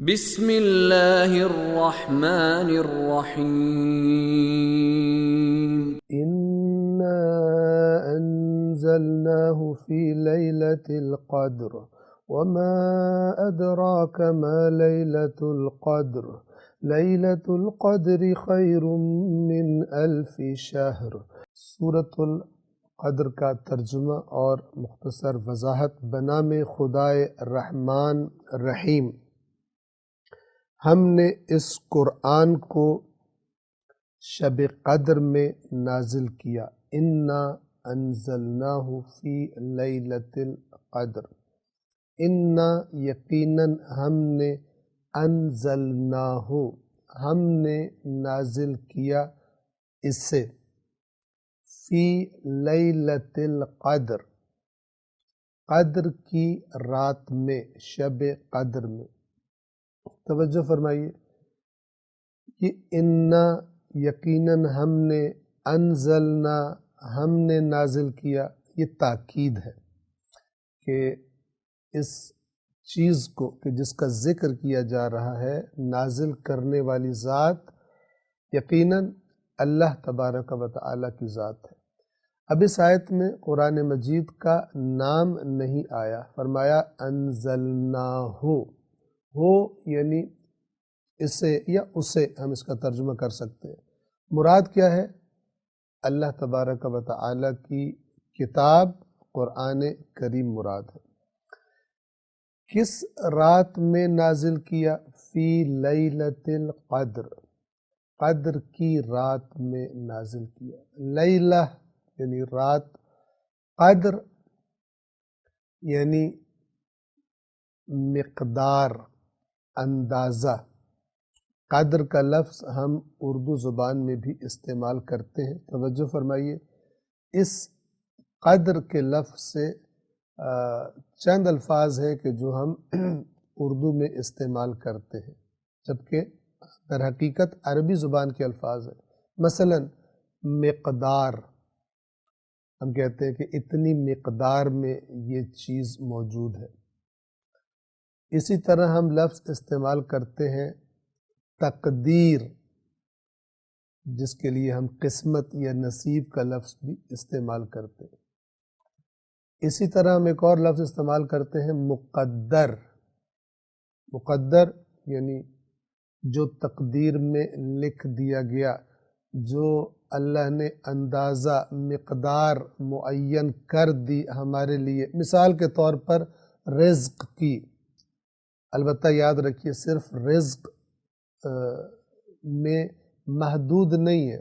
بسم اللہ الرحمن الرحیم إنا أنزلناه في ليلة القدر وما أدراك ما ليلة القدر ليلة القدر خير من ألف شهر۔ سورة القدر کا ترجمہ اور مختصر وضاحت۔ بنام خدائے رحمان رحیم۔ ہم نے اس قرآن کو شب قدر میں نازل کیا۔ انا انزلناہ فی لیلۃ القدر، انا یقیناً ہم نے انزلناہ ہم نے نازل کیا اسے فی لیلۃ القدر قدر کی رات میں، شب قدر میں۔ توجہ فرمائیے، یہ انا یقیناً ہم نے، انزلنا ہم نے نازل کیا، یہ تاکید ہے کہ اس چیز کو کہ جس کا ذکر کیا جا رہا ہے، نازل کرنے والی ذات یقیناً اللہ تبارک و تعالیٰ کی ذات ہے۔ اب اس آیت میں قرآن مجید کا نام نہیں آیا، فرمایا انزلناہ، ہو یعنی اسے یا اسے ہم اس کا ترجمہ کر سکتے ہیں۔ مراد کیا ہے؟ اللہ تبارک و تعالیٰ کی کتاب قرآن کریم مراد ہے۔ کس رات میں نازل کیا؟ فی لیلۃ القدر، قدر کی رات میں نازل کیا۔ لیلہ یعنی رات، قدر یعنی مقدار، اندازہ۔ قدر کا لفظ ہم اردو زبان میں بھی استعمال کرتے ہیں۔ توجہ فرمائیے، اس قدر کے لفظ سے چند الفاظ ہیں کہ جو ہم اردو میں استعمال کرتے ہیں، جبکہ در حقیقت عربی زبان کے الفاظ ہیں۔ مثلا مقدار، ہم کہتے ہیں کہ اتنی مقدار میں یہ چیز موجود ہے۔ اسی طرح ہم لفظ استعمال کرتے ہیں تقدیر، جس کے لیے ہم قسمت یا نصیب کا لفظ بھی استعمال کرتے ہیں۔ اسی طرح ہم ایک اور لفظ استعمال کرتے ہیں مقدر۔ مقدر یعنی جو تقدیر میں لکھ دیا گیا، جو اللہ نے اندازہ، مقدار معین کر دی ہمارے لیے۔ مثال کے طور پر رزق کی، البتہ یاد رکھیے صرف رزق میں محدود نہیں ہے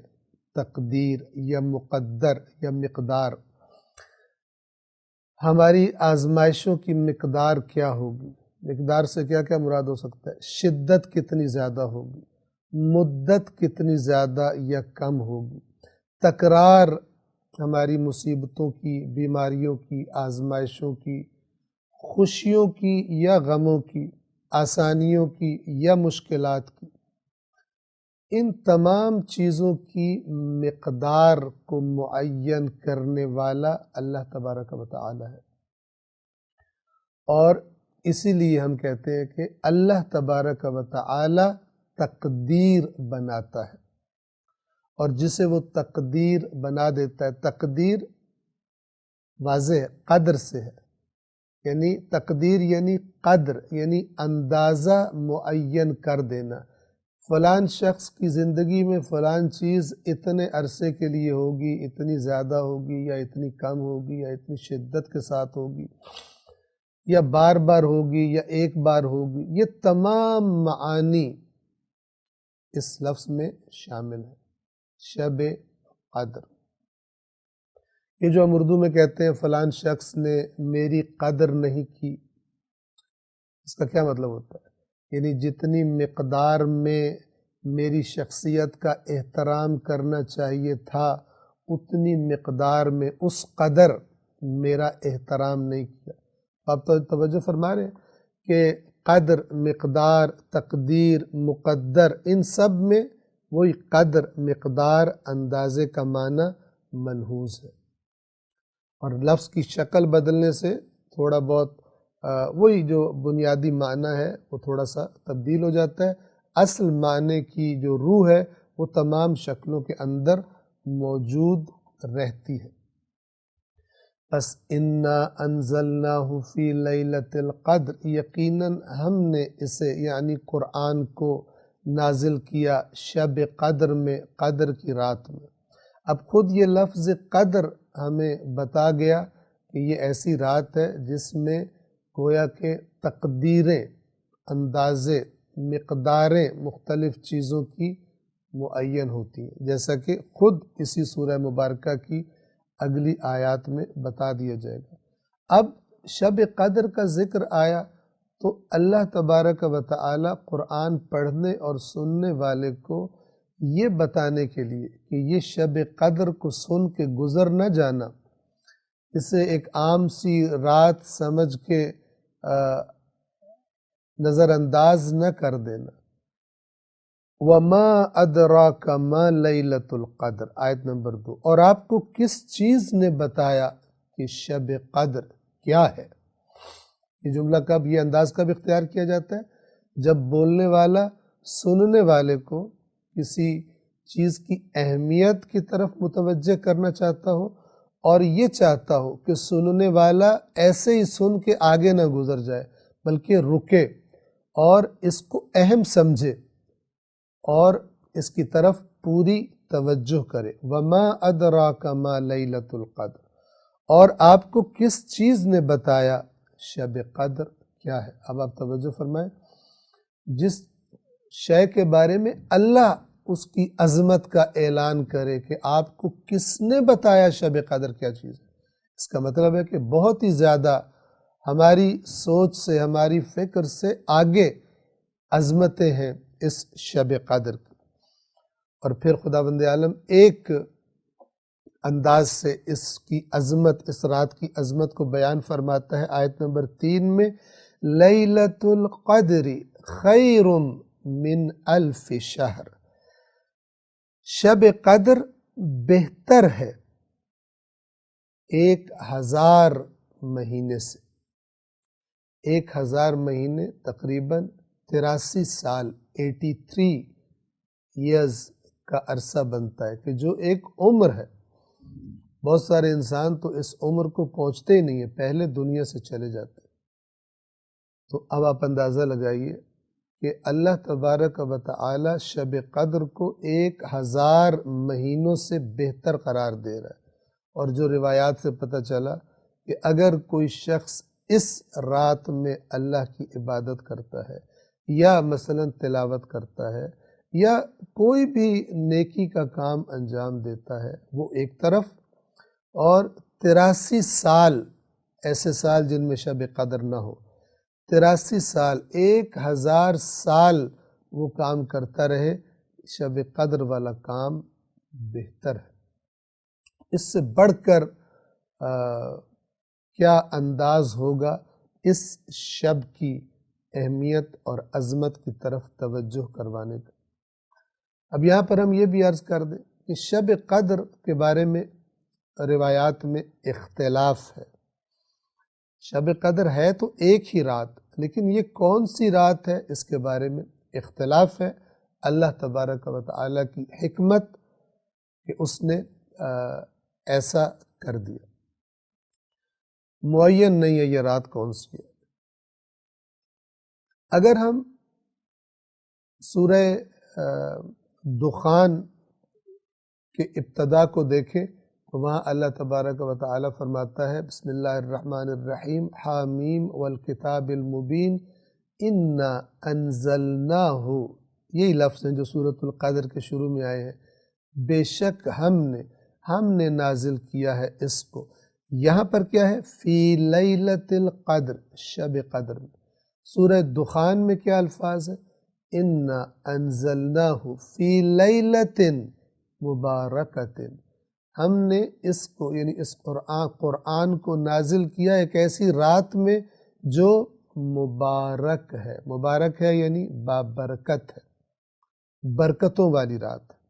تقدیر یا مقدر یا مقدار۔ ہماری آزمائشوں کی مقدار کیا ہوگی؟ مقدار سے کیا کیا مراد ہو سکتا ہے؟ شدت کتنی زیادہ ہوگی، مدت کتنی زیادہ یا کم ہوگی، تکرار ہماری مصیبتوں کی، بیماریوں کی، آزمائشوں کی، خوشیوں کی یا غموں کی، آسانیوں کی یا مشکلات کی۔ ان تمام چیزوں کی مقدار کو معین کرنے والا اللہ تبارک و تعالی ہے، اور اسی لیے ہم کہتے ہیں کہ اللہ تبارک و تعالی تقدیر بناتا ہے، اور جسے وہ تقدیر بنا دیتا ہے، تقدیر واضح قدر سے ہے، یعنی تقدیر یعنی قدر یعنی اندازہ معین کر دینا۔ فلان شخص کی زندگی میں فلان چیز اتنے عرصے کے لیے ہوگی، اتنی زیادہ ہوگی یا اتنی کم ہوگی یا اتنی شدت کے ساتھ ہوگی، یا بار بار ہوگی یا ایک بار ہوگی۔ یہ تمام معانی اس لفظ میں شامل ہیں۔ شب قدر، یہ جو ہم اردو میں کہتے ہیں فلان شخص نے میری قدر نہیں کی، اس کا کیا مطلب ہوتا ہے؟ یعنی جتنی مقدار میں میری شخصیت کا احترام کرنا چاہیے تھا، اتنی مقدار میں اس قدر میرا احترام نہیں کیا۔ آپ تو توجہ فرما رہے ہیں کہ قدر، مقدار، تقدیر، مقدر، ان سب میں وہی قدر، مقدار، اندازے کا معنی ملحوظ ہے، اور لفظ کی شکل بدلنے سے تھوڑا بہت وہی جو بنیادی معنی ہے وہ تھوڑا سا تبدیل ہو جاتا ہے، اصل معنی کی جو روح ہے وہ تمام شکلوں کے اندر موجود رہتی ہے۔ پس انا انزلناہ فی لیلۃ القدر، یقیناً ہم نے اسے یعنی قرآن کو نازل کیا شب قدر میں، قدر کی رات میں۔ اب خود یہ لفظ قدر ہمیں بتا گیا کہ یہ ایسی رات ہے جس میں گویا کہ تقدیریں، اندازے، مقداریں مختلف چیزوں کی معین ہوتی ہیں، جیسا کہ خود اسی سورہ مبارکہ کی اگلی آیات میں بتا دیا جائے گا۔ اب شب قدر کا ذکر آیا تو اللہ تبارک و تعالی قرآن پڑھنے اور سننے والے کو یہ بتانے کے لیے کہ یہ شب قدر کو سن کے گزر نہ جانا، اسے ایک عام سی رات سمجھ کے نظر انداز نہ کر دینا۔ وَمَا أَدْرَاكَ مَا لَيْلَةُ الْقَدْر، آیت نمبر 2، اور آپ کو کس چیز نے بتایا کہ شب قدر کیا ہے؟ یہ جملہ کب، یہ انداز کب اختیار کیا جاتا ہے؟ جب بولنے والا سننے والے کو کسی چیز کی اہمیت کی طرف متوجہ کرنا چاہتا ہو اور یہ چاہتا ہو کہ سننے والا ایسے ہی سن کے آگے نہ گزر جائے بلکہ رکے اور اس کو اہم سمجھے اور اس کی طرف پوری توجہ کرے۔ وَمَا أَدْرَاكَ مَا لَيْلَةُ الْقَدْر، اور آپ کو کس چیز نے بتایا شب قدر کیا ہے؟ اب آپ توجہ فرمائیں، جس شے کے بارے میں اللہ اس کی عظمت کا اعلان کرے کہ آپ کو کس نے بتایا شب قدر کیا چیز ہے، اس کا مطلب ہے کہ بہت ہی زیادہ ہماری سوچ سے، ہماری فکر سے آگے عظمتیں ہیں اس شب قدر کی۔ اور پھر خداوند عالم ایک انداز سے اس کی عظمت، اس رات کی عظمت کو بیان فرماتا ہے آیت نمبر 3 میں، لیلۃ القدر خیر من الف شہر، شب قدر بہتر ہے 1000 مہینے سے۔ 1000 مہینے تقریباً 83 سال، 83 ایئرز کا عرصہ بنتا ہے، کہ جو ایک عمر ہے۔ بہت سارے انسان تو اس عمر کو پہنچتے ہی نہیں ہیں، پہلے دنیا سے چلے جاتے ہیں۔ تو اب آپ اندازہ لگائیے کہ اللہ تبارک و تعالی شب قدر کو 1000 مہینوں سے بہتر قرار دے رہا ہے۔ اور جو روایات سے پتہ چلا کہ اگر کوئی شخص اس رات میں اللہ کی عبادت کرتا ہے یا مثلا تلاوت کرتا ہے یا کوئی بھی نیکی کا کام انجام دیتا ہے، وہ ایک طرف، اور 83 سال، ایسے سال جن میں شب قدر نہ ہو، 83 سال، 1000 سال وہ کام کرتا رہے، شب قدر والا کام بہتر ہے۔ اس سے بڑھ کر کیا انداز ہوگا اس شب کی اہمیت اور عظمت کی طرف توجہ کروانے کا۔ اب یہاں پر ہم یہ بھی عرض کر دیں کہ شب قدر کے بارے میں روایات میں اختلاف ہے۔ شب قدر ہے تو ایک ہی رات، لیکن یہ کون سی رات ہے اس کے بارے میں اختلاف ہے۔ اللہ تبارک و تعالی کی حکمت کہ اس نے ایسا کر دیا، معین نہیں ہے یہ رات کون سی ہے۔ اگر ہم سورہ دخان کے ابتدا کو دیکھیں تو وہاں اللہ تبارک و تعالی فرماتا ہے، بسم اللہ الرحمن الرحیم، حامیم والکتاب المبین انا انزلناہ، یہی لفظ ہیں جو سورۃ القدر کے شروع میں آئے ہیں، بے شک ہم نے نازل کیا ہے اس کو۔ یہاں پر کیا ہے؟ فی لیلۃ القدر، شب قدر میں۔ سورہ دخان میں کیا الفاظ ہے؟ انا انزلناہ فی لیلۃ مبارکۃ، ہم نے اس کو یعنی اس قرآن کو نازل کیا ایک ایسی رات میں جو مبارک ہے۔ مبارک ہے یعنی بابرکت ہے، برکتوں والی رات ہے۔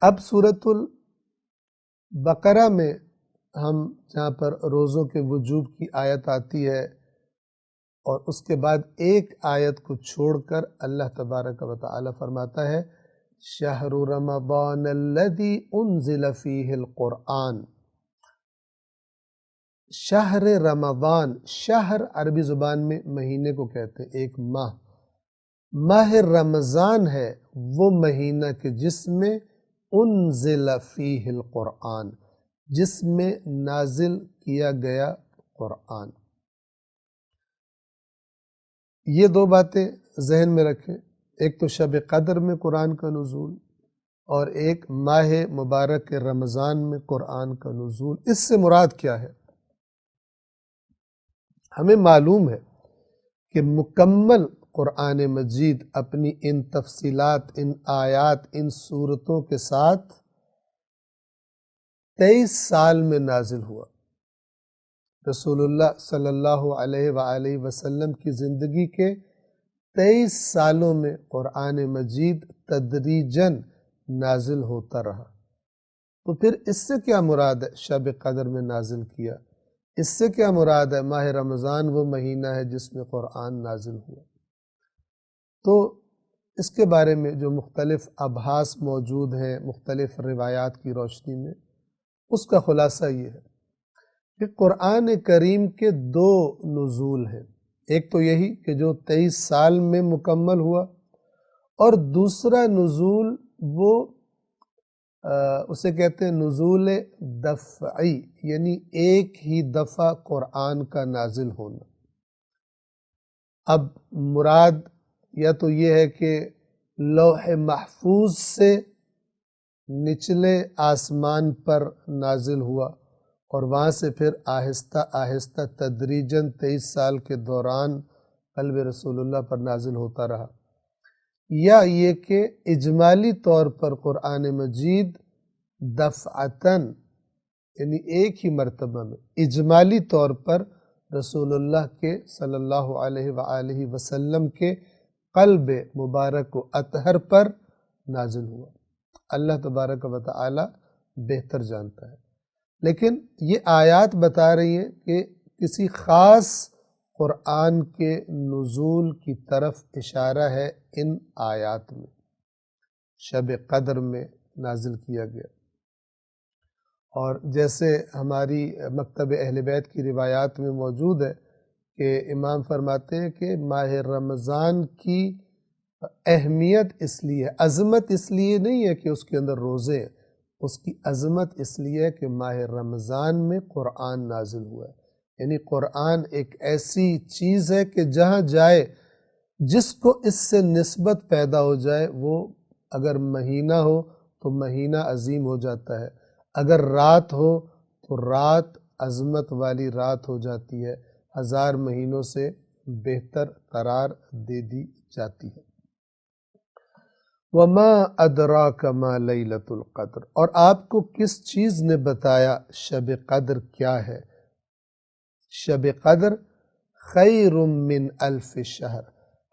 اب سورۃ البقرہ میں ہم جہاں پر روزوں کے وجوب کی آیت آتی ہے اور اس کے بعد ایک آیت کو چھوڑ کر اللہ تبارک و تعالی فرماتا ہے شہر رمضان الذی انزل فیہ القرآن. شہر رمضان، شہر عربی زبان میں مہینے کو کہتے ہیں، ایک ماہ. ماہ رمضان ہے وہ مہینہ کہ جس میں انزل فیہ القرآن، جس میں نازل کیا گیا قرآن. یہ دو باتیں ذہن میں رکھیں، ایک تو شب قدر میں قرآن کا نزول اور ایک ماہ مبارک رمضان میں قرآن کا نزول. اس سے مراد کیا ہے؟ ہمیں معلوم ہے کہ مکمل قرآن مجید اپنی ان تفصیلات، ان آیات، ان صورتوں کے ساتھ 23 سال میں نازل ہوا. رسول اللہ صلی اللہ علیہ وآلہ وسلم کی زندگی کے 23 سالوں میں قرآن مجید تدریجاً نازل ہوتا رہا. تو پھر اس سے کیا مراد ہے شب قدر میں نازل کیا؟ اس سے کیا مراد ہے ماہ رمضان وہ مہینہ ہے جس میں قرآن نازل ہوا؟ تو اس کے بارے میں جو مختلف ابحاث موجود ہیں مختلف روایات کی روشنی میں، اس کا خلاصہ یہ ہے کہ قرآن کریم کے 2 نزول ہیں. ایک تو یہی کہ جو 23 سال میں مکمل ہوا، اور دوسرا نزول وہ اسے کہتے ہیں نزول دفعی، یعنی ایک ہی دفعہ قرآن کا نازل ہونا. اب مراد یا تو یہ ہے کہ لوح محفوظ سے نچلے آسمان پر نازل ہوا اور وہاں سے پھر آہستہ آہستہ تدریجاً 23 سال کے دوران قلب رسول اللہ پر نازل ہوتا رہا، یا یہ کہ اجمالی طور پر قرآن مجید دفعتاً، یعنی ایک ہی مرتبہ میں اجمالی طور پر رسول اللہ کے صلی اللہ علیہ وآلہ وسلم کے قلب مبارک و اطہر پر نازل ہوا. اللہ تبارک و تعالی بہتر جانتا ہے، لیکن یہ آیات بتا رہی ہیں کہ کسی خاص قرآن کے نزول کی طرف اشارہ ہے. ان آیات میں شب قدر میں نازل کیا گیا، اور جیسے ہماری مکتب اہل بیت کی روایات میں موجود ہے کہ امام فرماتے ہیں کہ ماہ رمضان کی اہمیت اس لیے، عظمت اس لیے نہیں ہے کہ اس کے اندر روزے ہیں، اس کی عظمت اس لیے ہے کہ ماہ رمضان میں قرآن نازل ہوا ہے. یعنی قرآن ایک ایسی چیز ہے کہ جہاں جائے جس کو اس سے نسبت پیدا ہو جائے، وہ اگر مہینہ ہو تو مہینہ عظیم ہو جاتا ہے، اگر رات ہو تو رات عظمت والی رات ہو جاتی ہے، 1000 مہینوں سے بہتر قرار دے دی جاتی ہے. وَمَا أَدْرَاكَ مَا لَيْلَةُ الْقَدْرِ، اور آپ کو کس چیز نے بتایا شب قدر کیا ہے؟ شب قدر خیر من 1000 شہر،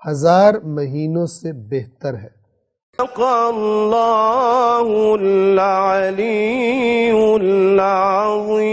1000 مہینوں سے بہتر ہے. صدق اللہ العلی العظیم.